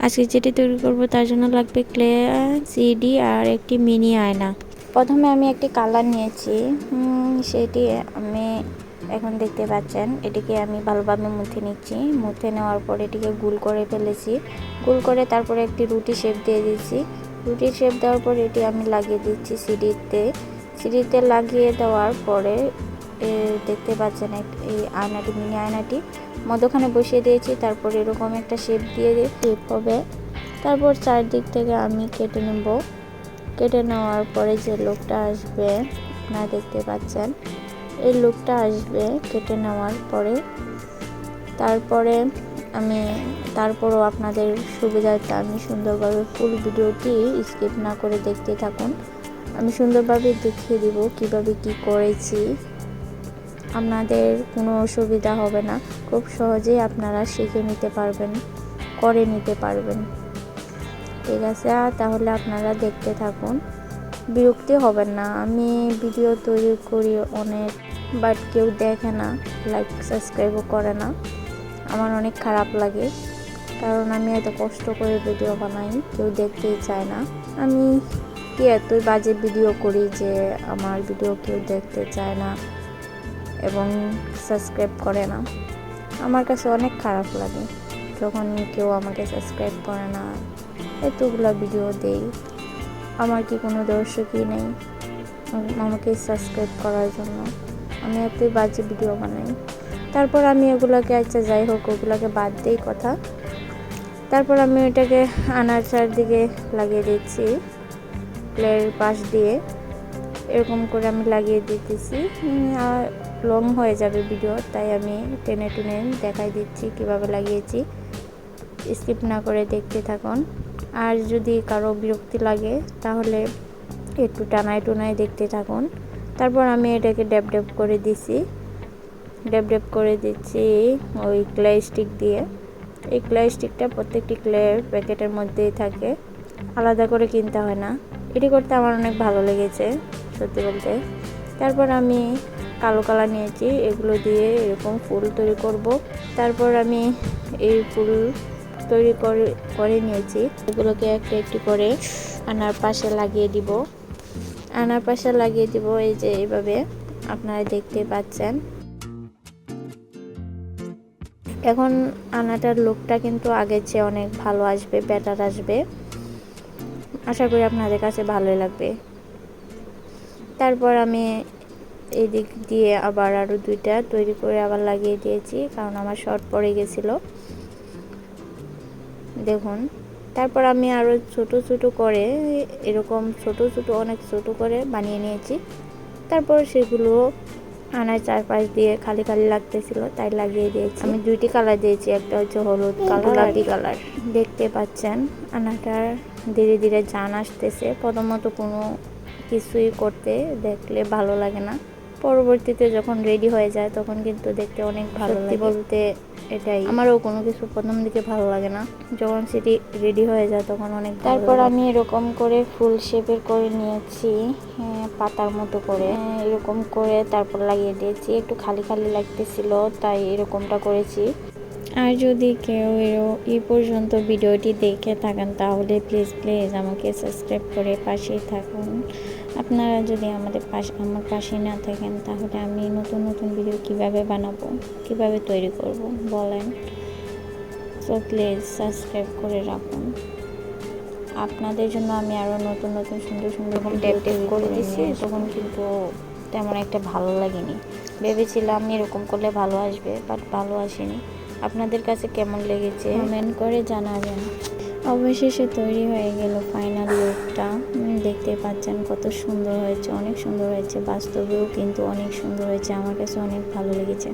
আজকে যেটি তৈরি করব তার জন্য লাগবে ক্লে, সিডি আর একটি মিনি আয়না। প্রথমে আমি একটি কালার নিয়েছি, সেটি আমি এখন দেখতে পাচ্ছেন এটিকে আমি ভালোভাবে মুছে নিচ্ছি। মুছে নেওয়ার পর এটিকে গোল করে ফেলেছি। গোল করে তারপরে একটি রুটি শেপ দিয়ে দিচ্ছি। রুটি শেপ দেওয়ার পর এটি আমি লাগিয়ে দিচ্ছি সিডিতে লাগিয়ে দেওয়ার পরে দেখতে পাচ্ছেন এই আয়নাটি, মিনি আয়নাটি মধ্যখানে বসিয়ে দিয়েছি। তারপর এরকম একটা শেপ দিয়ে শেপ হবে। তারপর চারদিক থেকে আমি কেটে নেব। কেটে নেওয়ার পরে যে লুকটা আসবে আপনারা দেখতে পাচ্ছেন, এই লুকটা আসবে কেটে নেওয়ার পরে। তারপরও আপনাদের সুবিধার্থে আমি সুন্দরভাবে ফুল ভিডিওটি স্কিপ না করে দেখতে থাকুন। আমি সুন্দরভাবে দেখিয়ে দিব কিভাবে কি করেছি। আপনাদের কোনো অসুবিধা হবে না, খুব সহজেই আপনারা শিখে নিতে পারবেন, করে নিতে পারবেন। ঠিক আছে, তাহলে আপনারা দেখতে থাকুন, বিরক্তি হবেন না। আমি ভিডিও তৈরি করি অনেক, বাট কেউ দেখে না, লাইক সাবস্ক্রাইবও করে না। আমার অনেক খারাপ লাগে, কারণ আমি এত কষ্ট করে ভিডিও বানাই, কেউ দেখতেই চায় না। আমি কি এতই বাজে ভিডিও করি যে আমার ভিডিও কেউ দেখতে চায় না এবং সাবস্ক্রাইব করে না। আমার কাছে অনেক খারাপ লাগে যখন কেউ আমাকে সাবস্ক্রাইব করে না। এতগুলা ভিডিও দেই, আমার কি কোনো দর্শকই নেই আমাকে সাবস্ক্রাইব করার জন্য? আমি এতই বাজে ভিডিও বানাই। তারপর আমি এগুলোকে, আচ্ছা যাই হোক, ওগুলোকে বাদ দিই কথা। তারপর আমি ওইটাকে আনার চারদিকে লাগিয়ে দিচ্ছি, প্লের পাশ দিয়ে এরকম করে আমি লাগিয়ে দিতেছি। আর লং হয়ে যাবে ভিডিও, তাই আমি টেনে টেনে দেখাই দিচ্ছি কিভাবে লাগিয়েছি। স্কিপ না করে দেখতে থাকুন। আর যদি কারো বিরক্তি লাগে তাহলে একটু টানায় টুনায় দেখতে থাকুন। তারপর আমি এটাকে ড্যাব ড্যাব করে দিচ্ছি ওই ক্লে স্টিক দিয়ে। এই ক্লে স্টিকটা প্রত্যেকটি ক্লে প্যাকেটের মধ্যেই থাকে, আলাদা করে কিনতে হয় না। এটি করতে আমার অনেক ভালো লেগেছে সত্যি বলতে। তারপর আমি কালো কালার নিয়েছি, এগুলো দিয়ে এরকম ফুল তৈরি করব। তারপর আমি এই ফুল তৈরি করে নিয়েছি, এগুলোকে একটু একটু করে আনার পাশে লাগিয়ে দিব। এই যে এইভাবে আপনারা দেখতে পাচ্ছেন। এখন আনাটার লুকটা কিন্তু আগের চেয়ে অনেক ভালো আসবে, বেটার আসবে। আশা করি আপনাদের কাছে ভালোই লাগবে। তারপর আমি এই দিক দিয়ে আবার আরও দুইটা তৈরি করে আবার লাগিয়ে দিয়েছি, কারণ আমার শর্ট পড়ে গেছিলো। দেখুন, তারপর আমি আরও ছোট ছোট করে এরকম অনেক ছোট করে বানিয়ে নিয়েছি। তারপর সেগুলো আনার চারপাশ দিয়ে খালি খালি লাগতেছিল, তাই লাগিয়ে দিয়েছি। আমি দুইটি কালার দিয়েছি, একটা হচ্ছে হলুদ কালার, গোলাপি কালার। দেখতে পাচ্ছেন আনাটার ধীরে ধীরে জান আসতেছে। প্রথমত কোনো কিছুই করতে দেখলে ভালো লাগে না, পরবর্তীতে যখন রেডি হয়ে যায় তখন কিন্তু দেখতে অনেক ভালো লাগে। বলতে এটাই, আমারও কোনো কিছু প্রথম দিকে ভালো লাগে না, যখন সেটি রেডি হয়ে যায় তখন অনেক। তারপর আমি এরকম করে ফুল শেপের করে নিয়েছি, পাতার মতো করে এরকম করে তারপর লাগিয়ে দিয়েছি। একটু খালি খালি লাগতেছিল, তাই এরকমটা করেছি। আর যদি কেউ এই পর্যন্ত ভিডিওটি দেখে থাকেন তাহলে প্লিজ আমাকে সাবস্ক্রাইব করে পাশেই থাকুন। আপনারা যদি আমার পাশে না থাকেন তাহলে আমি নতুন নতুন ভিডিও কিভাবে বানাবো, কিভাবে তৈরি করব বলেন। সো প্লিজ সাবস্ক্রাইব করে রাখুন। আপনাদের জন্য আমি আরও নতুন নতুন সুন্দর সুন্দর ট্যাপ করে দিচ্ছি। তখন কিন্তু তেমন একটা ভালো লাগেনি, ভেবেছিলাম এরকম করলে ভালো আসবে, বাট ভালো আসেনি। আপনাদের কাছে কেমন লেগেছে কমেন্ট করে জানাবেন। অবশেষে তৈরি হয়ে গেল ফাইনাল লুকটা। দেখতে পাচ্ছেন কত সুন্দর হয়েছে, অনেক সুন্দর হয়েছে। বাস্তবেও কিন্তু অনেক সুন্দর হয়েছে, আমার কাছে অনেক ভালো লেগেছে।